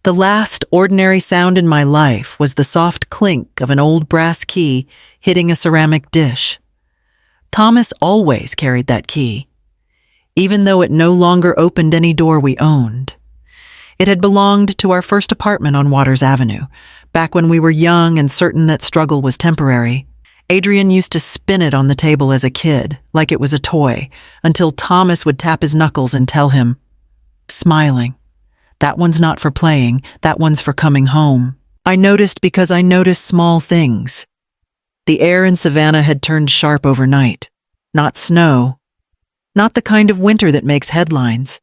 The last ordinary sound in my life was the soft clink of an old brass key hitting a ceramic dish. Thomas always carried that key, even though it no longer opened any door we owned. It had belonged to our first apartment on Waters Avenue, back when we were young and certain that struggle was temporary. Adrian used to spin it on the table as a kid, like it was a toy, until Thomas would tap his knuckles and tell him, smiling, "That one's not for playing, that one's for coming home." I noticed because I noticed small things. The air in Savannah had turned sharp overnight. Not snow. Not the kind of winter that makes headlines.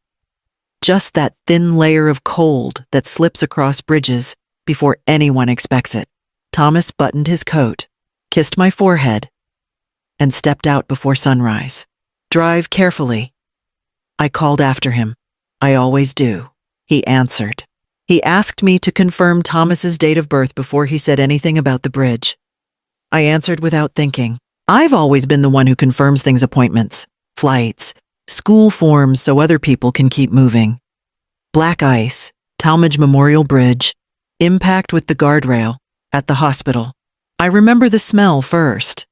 Just that thin layer of cold that slips across bridges before anyone expects it. Thomas buttoned his coat, kissed my forehead, and stepped out before sunrise. "Drive carefully." I called after him. "I always do," he answered. He asked me to confirm Thomas's date of birth before he said anything about the bridge. I answered without thinking. I've always been the one who confirms things: appointments, flights, school forms so other people can keep moving. Black ice, Talmadge Memorial Bridge, impact with the guardrail, at the hospital. I remember the smell first.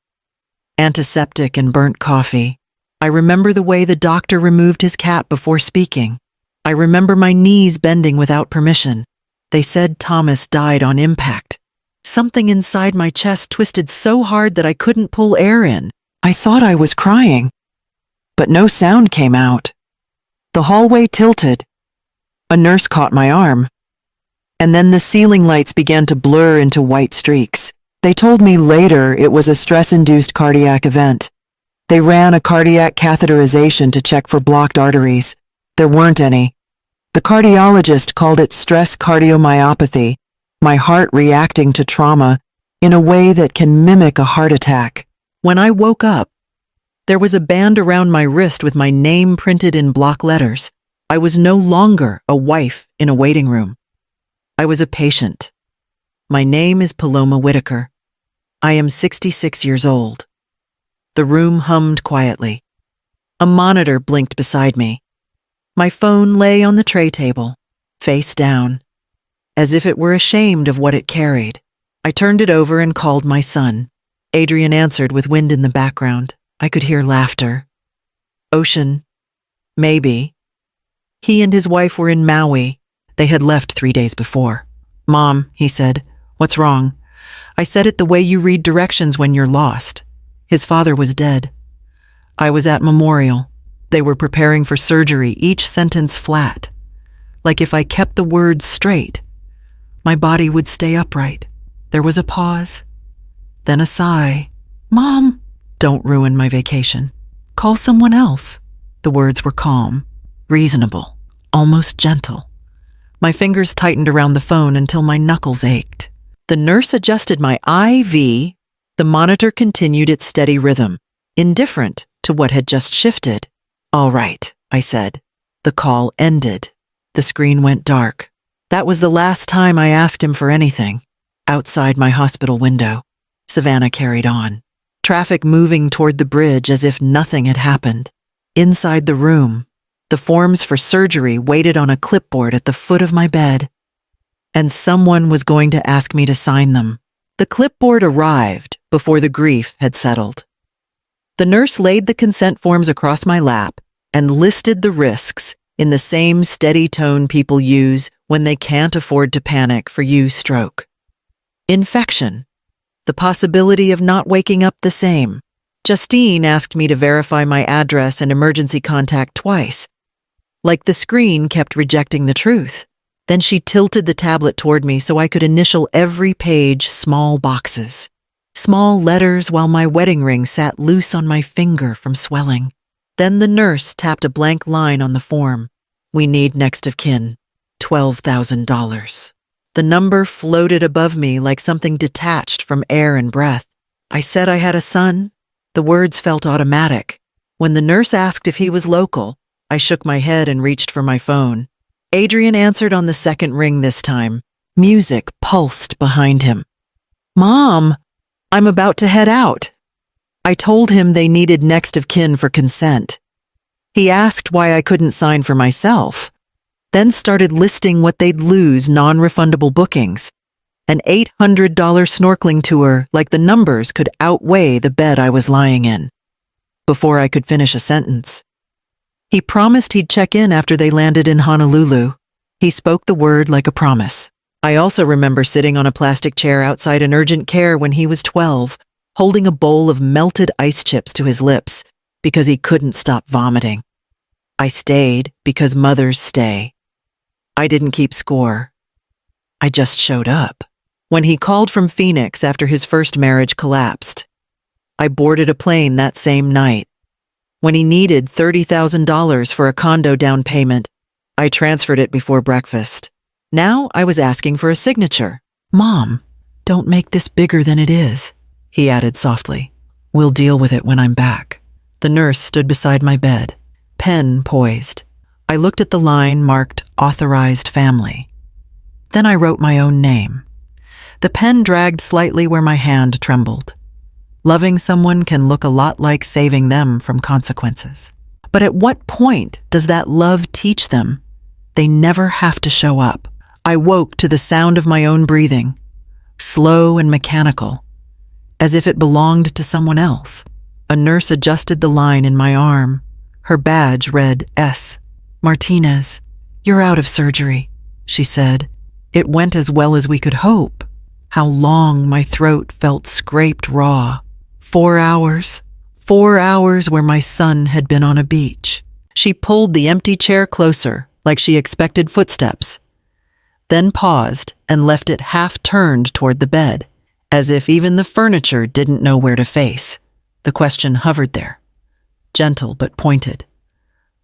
Antiseptic and burnt coffee. I remember the way the doctor removed his cap before speaking. I remember my knees bending without permission. They said Thomas died on impact. Something inside my chest twisted so hard that I couldn't pull air in. I thought I was crying, but no sound came out. The hallway tilted. A nurse caught my arm. And then the ceiling lights began to blur into white streaks. They told me later it was a stress-induced cardiac event. They ran a cardiac catheterization to check for blocked arteries. There weren't any. The cardiologist called it stress cardiomyopathy, my heart reacting to trauma in a way that can mimic a heart attack. When I woke up, there was a band around my wrist with my name printed in block letters. I was no longer a wife in a waiting room. I was a patient. My name is Paloma Whitaker. I am 66 years old. The room hummed quietly. A monitor blinked beside me. My phone lay on the tray table, face down, as if it were ashamed of what it carried. I turned it over and called my son. Adrian answered with wind in the background. I could hear laughter. Ocean. Maybe. He and his wife were in Maui. They had left 3 days before. "Mom," he said, "what's wrong?" I said it the way you read directions when you're lost. His father was dead. I was at Memorial. They were preparing for surgery, each sentence flat. Like if I kept the words straight, my body would stay upright. There was a pause, then a sigh. "Mom, don't ruin my vacation. Call someone else." The words were calm, reasonable, almost gentle. My fingers tightened around the phone until my knuckles ached. The nurse adjusted my IV. The monitor continued its steady rhythm, indifferent to what had just shifted. "All right," I said. The call ended. The screen went dark. That was the last time I asked him for anything. Outside my hospital window, Savannah carried on. Traffic moving toward the bridge as if nothing had happened. Inside the room, the forms for surgery waited on a clipboard at the foot of my bed, and someone was going to ask me to sign them. The clipboard arrived before the grief had settled. The nurse laid the consent forms across my lap and listed the risks in the same steady tone people use when they can't afford to panic for stroke. Infection. The possibility of not waking up the same. Justine asked me to verify my address and emergency contact twice. Like the screen kept rejecting the truth. Then she tilted the tablet toward me so I could initial every page small boxes. Small letters while my wedding ring sat loose on my finger from swelling. Then the nurse tapped a blank line on the form. "We need next of kin. $12,000. The number floated above me like something detached from air and breath. I said I had a son. The words felt automatic. When the nurse asked if he was local, I shook my head and reached for my phone. Adrian answered on the second ring this time. Music pulsed behind him. "Mom, I'm about to head out." I told him they needed next of kin for consent. He asked why I couldn't sign for myself. then started listing what they'd lose non-refundable bookings. An $800 snorkeling tour, like the numbers could outweigh the bed I was lying in. Before I could finish a sentence, he promised he'd check in after they landed in Honolulu. He spoke the word like a promise. I also remember sitting on a plastic chair outside an urgent care when he was 12, holding a bowl of melted ice chips to his lips because he couldn't stop vomiting. I stayed because mothers stay. I didn't keep score. I just showed up. When he called from Phoenix after his first marriage collapsed, I boarded a plane that same night. When he needed $30,000 for a condo down payment, I transferred it before breakfast. Now I was asking for a signature. "Mom, don't make this bigger than it is," he added softly. "We'll deal with it when I'm back." The nurse stood beside my bed, pen poised. I looked at the line marked Authorized Family. Then I wrote my own name. The pen dragged slightly where my hand trembled. Loving someone can look a lot like saving them from consequences. But at what point does that love teach them they never have to show up? I woke to the sound of my own breathing, slow and mechanical, as if it belonged to someone else. A nurse adjusted the line in my arm. Her badge read S. "Martinez, you're out of surgery," she said. It went as well as we could hope. How long my throat felt scraped raw. 4 hours. 4 hours where my son had been on a beach. She pulled the empty chair closer, like she expected footsteps, then paused and left it half-turned toward the bed, as if even the furniture didn't know where to face. The question hovered there, gentle but pointed.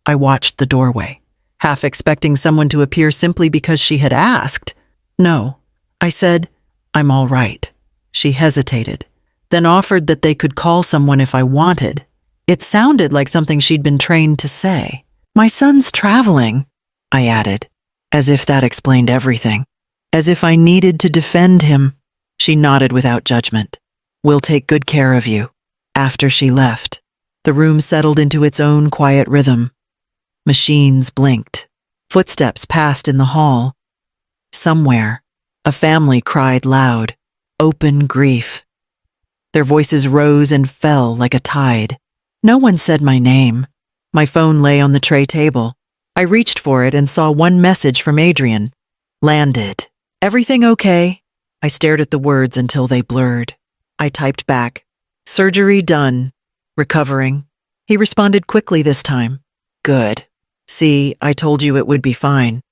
I watched the doorway, half expecting someone to appear simply because she had asked. "No," I said. "I'm all right." She hesitated, then offered that they could call someone if I wanted. It sounded like something she'd been trained to say. "My son's traveling," I added, as if that explained everything, as if I needed to defend him. She nodded without judgment. "We'll take good care of you." After she left, the room settled into its own quiet rhythm. Machines blinked. Footsteps passed in the hall. Somewhere, a family cried loud, open grief. Their voices rose and fell like a tide. No one said my name. My phone lay on the tray table. I reached for it and saw one message from Adrian. "Landed. Everything okay?" I stared at the words until they blurred. I typed back, "Surgery done. Recovering." He responded quickly this time. "Good. See, I told you it would be fine.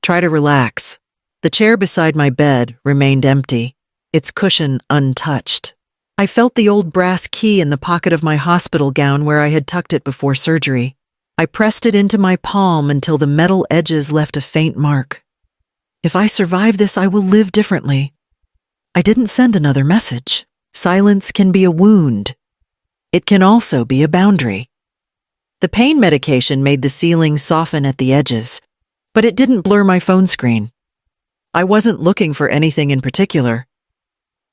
Try to relax." The chair beside my bed remained empty, its cushion untouched. I felt the old brass key in the pocket of my hospital gown where I had tucked it before surgery. I pressed it into my palm until the metal edges left a faint mark. If I survive this, I will live differently. I didn't send another message. Silence can be a wound. It can also be a boundary. The pain medication made the ceiling soften at the edges, but it didn't blur my phone screen. I wasn't looking for anything in particular.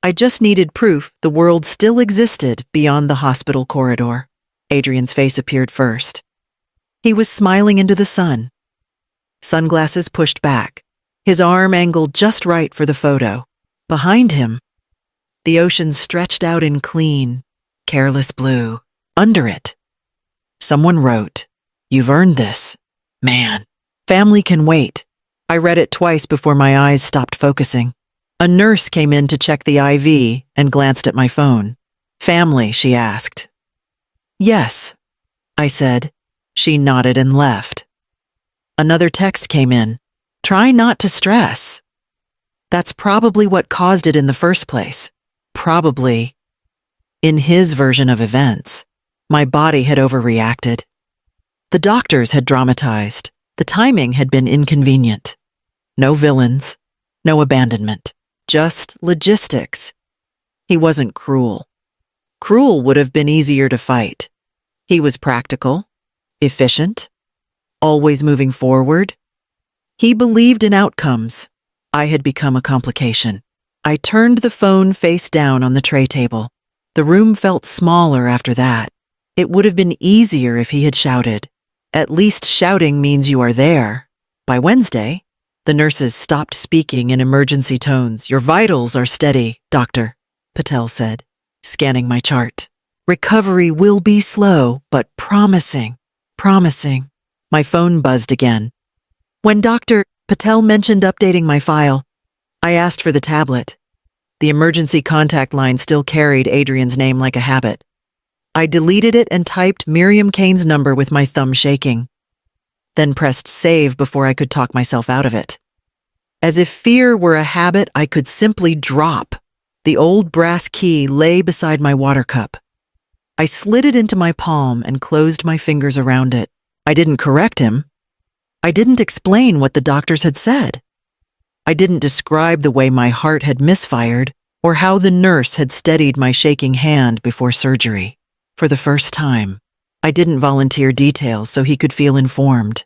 I just needed proof the world still existed beyond the hospital corridor. Adrian's face appeared first. He was smiling into the sun. Sunglasses pushed back, his arm angled just right for the photo. Behind him, the ocean stretched out in clean, careless blue. Under it, someone wrote, "You've earned this, man. Family can wait." I read it twice before my eyes stopped focusing. A nurse came in to check the IV and glanced at my phone. "Family?" she asked. "Yes," I said. She nodded and left. Another text came in. "Try not to stress." That's probably what caused it in the first place. Probably. In his version of events, my body had overreacted. The doctors had dramatized. The timing had been inconvenient. No villains, no abandonment, just logistics. He wasn't cruel. Cruel would have been easier to fight. He was practical, efficient, always moving forward. He believed in outcomes. I had become a complication. I turned the phone face down on the tray table. The room felt smaller after that. It would have been easier if he had shouted. At least shouting means you are there. By Wednesday, the nurses stopped speaking in emergency tones. Your vitals are steady, doctor, Patel said, scanning my chart. Recovery will be slow, but promising. Promising. My phone buzzed again. When Dr. Patel mentioned updating my file, I asked for the tablet. The emergency contact line still carried Adrian's name like a habit. I deleted it and typed Miriam Kane's number with my thumb shaking, then pressed save before I could talk myself out of it. As if fear were a habit I could simply drop, the old brass key lay beside my water cup. I slid it into my palm and closed my fingers around it. I didn't correct him. I didn't explain what the doctors had said. I didn't describe the way my heart had misfired or how the nurse had steadied my shaking hand before surgery. For the first time, I didn't volunteer details so he could feel informed.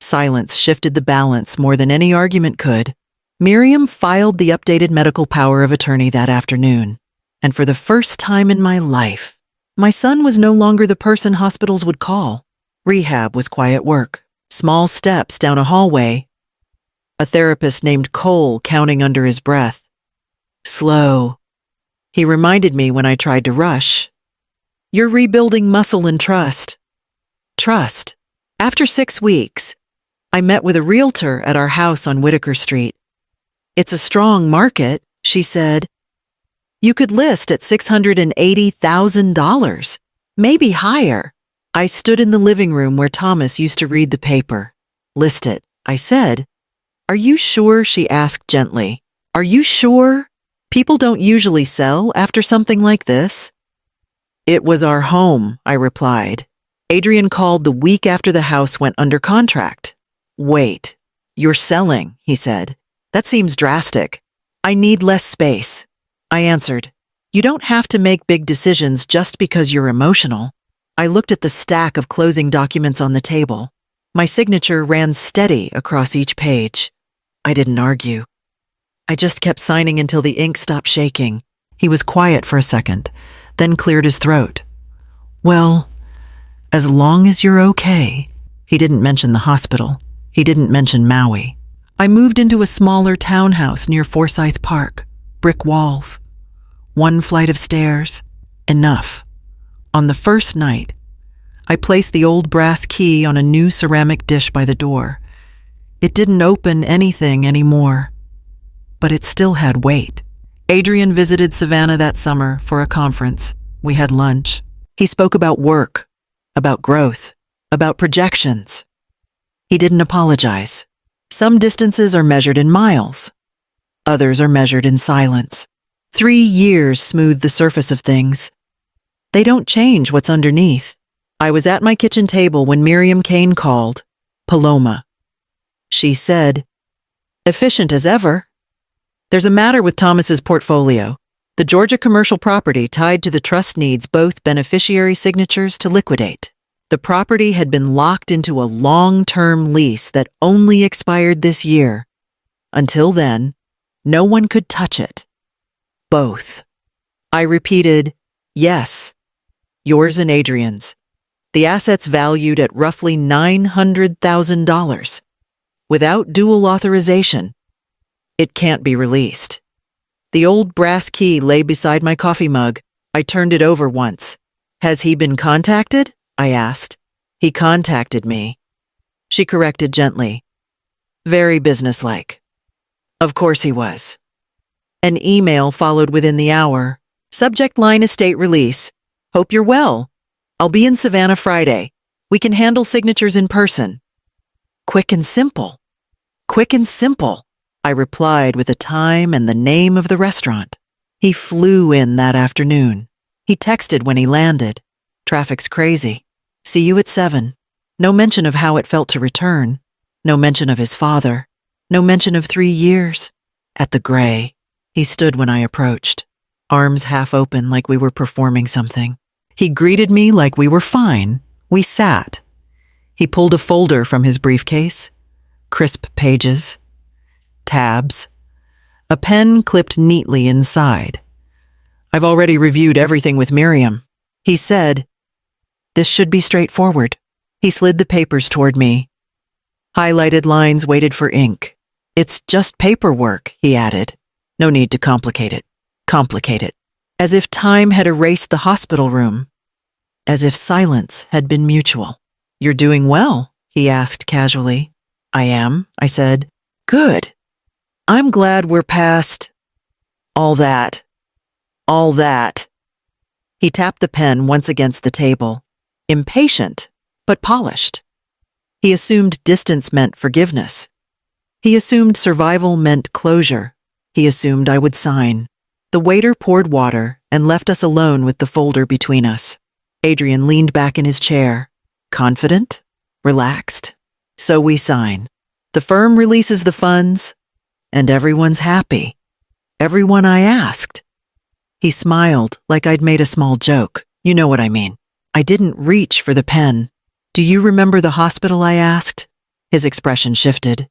Silence shifted the balance more than any argument could. Miriam filed the updated medical power of attorney that afternoon, and for the first time in my life, my son was no longer the person hospitals would call. Rehab was quiet work, small steps down a hallway, a therapist named Cole counting under his breath. Slow. He reminded me when I tried to rush. You're rebuilding muscle and trust. Trust. After 6 weeks, I met with a realtor at our house on Whitaker Street. It's a strong market, she said. You could list at $680,000, maybe higher. I stood in the living room where Thomas used to read the paper. List it, I said. Are you sure? She asked gently. Are you sure? People don't usually sell after something like this. It was our home, I replied. Adrian called the week after the house went under contract. Wait, you're selling, he said. That seems drastic. I need less space. I answered. You don't have to make big decisions just because you're emotional. I looked at the stack of closing documents on the table. My signature ran steady across each page. I didn't argue. I just kept signing until the ink stopped shaking. He was quiet for a second, then cleared his throat. Well, as long as you're okay. He didn't mention the hospital. He didn't mention Maui. I moved into a smaller townhouse near Forsyth Park. Brick walls. 1 flight of stairs. Enough. On the first night, I placed the old brass key on a new ceramic dish by the door. It didn't open anything anymore, but it still had weight. Adrian visited Savannah that summer for a conference. We had lunch. He spoke about work, about growth, about projections. He didn't apologize. Some distances are measured in miles. Others are measured in silence. 3 years smooth the surface of things. They don't change what's underneath. I was at my kitchen table when Miriam Kane called. Paloma. She said, efficient as ever. There's a matter with Thomas's portfolio. The Georgia commercial property tied to the trust needs both beneficiary signatures to liquidate. The property had been locked into a long-term lease that only expired this year. Until then, no one could touch it. Both. I repeated, yes. Yours and Adrian's. The assets valued at roughly $900,000. Without dual authorization. It can't be released. The old brass key lay beside my coffee mug. I turned it over once. Has he been contacted? I asked. He contacted me. She corrected gently. Very businesslike. Of course he was. An email followed within the hour. Subject line estate release. Hope you're well. I'll be in Savannah Friday. We can handle signatures in person. Quick and simple. Quick and simple, I replied with the time and the name of the restaurant. He flew in that afternoon. He texted when he landed. Traffic's crazy. See you at 7. No mention of how it felt to return. No mention of his father. No mention of 3 years. At the Gray, he stood when I approached, arms half open like we were performing something. He greeted me like we were fine. We sat. He pulled a folder from his briefcase. Crisp pages. Tabs. A pen clipped neatly inside. I've already reviewed everything with Miriam. He said, this should be straightforward. He slid the papers toward me. Highlighted lines waited for ink. It's just paperwork, he added. No need to complicate it. Complicate it. As if time had erased the hospital room. As if silence had been mutual. You're doing well, he asked casually. I am, I said. Good. I'm glad we're past all that. All that. He tapped the pen once against the table. Impatient, but polished. He assumed distance meant forgiveness. He assumed survival meant closure. He assumed I would sign. The waiter poured water and left us alone with the folder between us. Adrian leaned back in his chair. Confident? Relaxed? So we sign. The firm releases the funds, and everyone's happy. Everyone I asked. He smiled like I'd made a small joke. You know what I mean. I didn't reach for the pen. Do you remember the hospital, I asked? His expression shifted.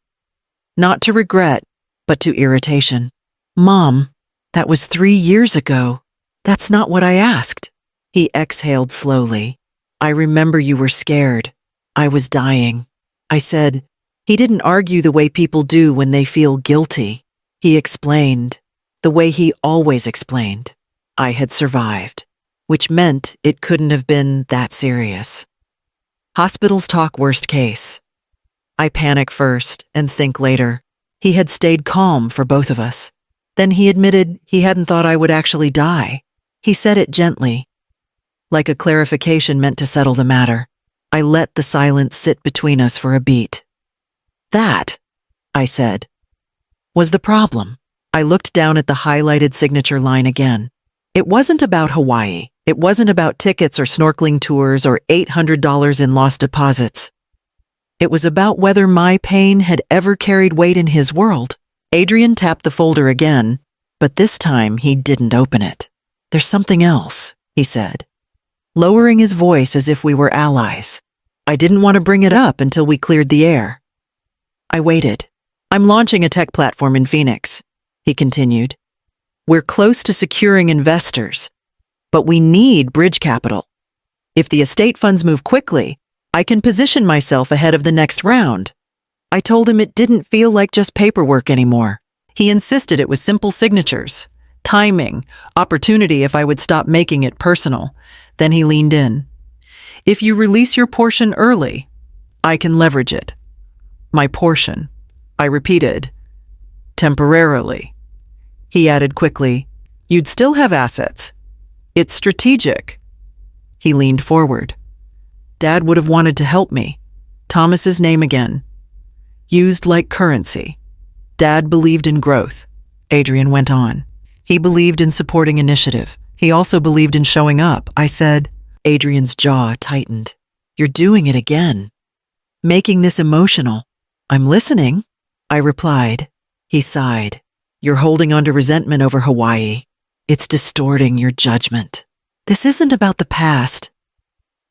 Not to regret, but to irritation. Mom, that was 3 years ago. That's not what I asked. He exhaled slowly. I remember you were scared. I was dying. I said, he didn't argue the way people do when they feel guilty. He explained, the way he always explained. I had survived, which meant it couldn't have been that serious. Hospitals talk worst case. I panic first and think later. He had stayed calm for both of us. Then he admitted he hadn't thought I would actually die. He said it gently, like a clarification meant to settle the matter. I let the silence sit between us for a beat. That, I said, was the problem. I looked down at the highlighted signature line again. It wasn't about Hawaii. It wasn't about tickets or snorkeling tours or $800 in lost deposits. It was about whether my pain had ever carried weight in his world. Adrian tapped the folder again, but this time he didn't open it. There's something else, he said, lowering his voice as if we were allies. I didn't want to bring it up until we cleared the air. I waited. I'm launching a tech platform in Phoenix, he continued. We're close to securing investors, but we need bridge capital. If the estate funds move quickly, I can position myself ahead of the next round. I told him it didn't feel like just paperwork anymore. He insisted it was simple signatures, timing, opportunity if I would stop making it personal. Then he leaned in. If you release your portion early, I can leverage it. My portion, I repeated, temporarily. He added quickly, you'd still have assets. It's strategic. He leaned forward. Dad would have wanted to help me. Thomas's name again. Used like currency. Dad believed in growth. Adrian went on. He believed in supporting initiative. He also believed in showing up. I said, Adrian's jaw tightened. You're doing it again. Making this emotional. I'm listening, I replied. He sighed. You're holding on to resentment over Hawaii. It's distorting your judgment. This isn't about the past.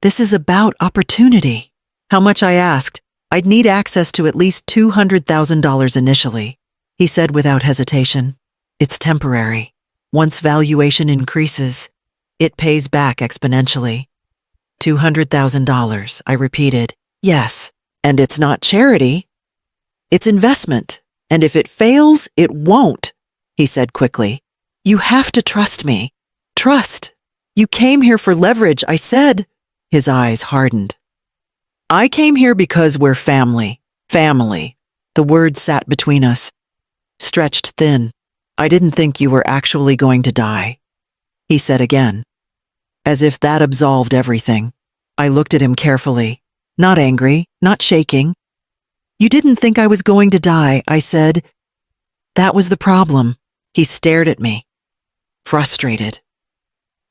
This is about opportunity. How much, I asked. I'd need access to at least $200,000 initially, he said without hesitation. It's temporary. Once valuation increases, it pays back exponentially. $200,000, I repeated. Yes, and it's not charity. It's investment, and if it fails, it won't, he said quickly. You have to trust me. Trust. You came here for leverage, I said. His eyes hardened. I came here because we're family. Family. The words sat between us. Stretched thin. I didn't think you were actually going to die, he said again. As if that absolved everything. I looked at him carefully. Not angry, not shaking. You didn't think I was going to die, I said. That was the problem. He stared at me. Frustrated.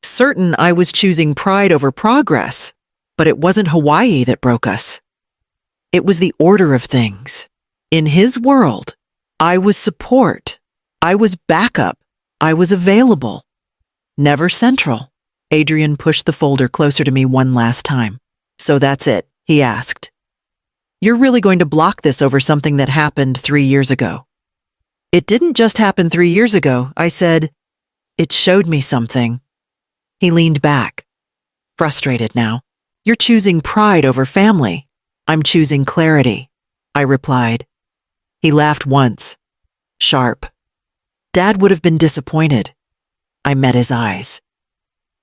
Certain I was choosing pride over progress, but it wasn't Hawaii that broke us. It was the order of things. In his world, I was support. I was backup. I was available. Never central. Adrian pushed the folder closer to me one last time. So that's it, he asked. You're really going to block this over something that happened 3 years ago? It didn't just happen 3 years ago, I said. It showed me something. He leaned back, frustrated now. You're choosing pride over family. I'm choosing clarity. I replied. He laughed once. Sharp. Dad would have been disappointed. I met his eyes.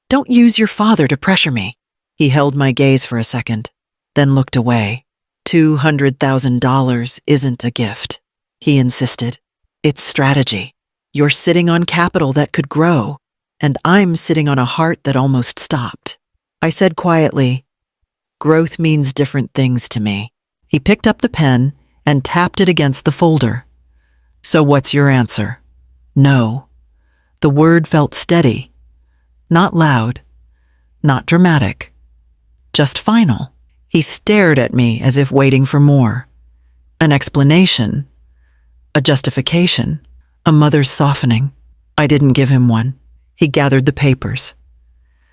Don't use your father to pressure me. He held my gaze for a second, then looked away. $200,000 isn't a gift, he insisted. It's strategy. You're sitting on capital that could grow, and I'm sitting on a heart that almost stopped. I said quietly, growth means different things to me. He picked up the pen and tapped it against the folder. So what's your answer? No. The word felt steady. Not loud. Not dramatic. Just final. He stared at me as if waiting for more. An explanation. A justification. A mother's softening. I didn't give him one. He gathered the papers,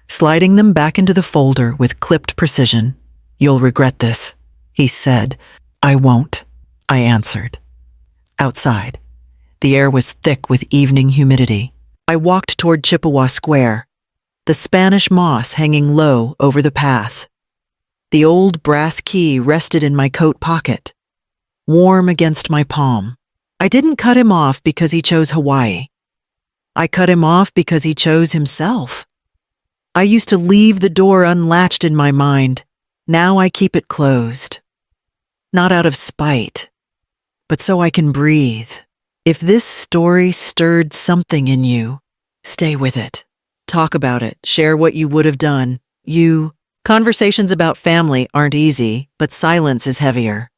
sliding them back into the folder with clipped precision. You'll regret this, he said. I won't, I answered. Outside, the air was thick with evening humidity. I walked toward Chippewa Square, the Spanish moss hanging low over the path. The old brass key rested in my coat pocket, warm against my palm. I didn't cut him off because he chose Hawaii. I cut him off because he chose himself. I used to leave the door unlatched in my mind. Now I keep it closed. Not out of spite, but so I can breathe. If this story stirred something in you, stay with it. Talk about it. Share what you would have done. Conversations about family aren't easy, but silence is heavier.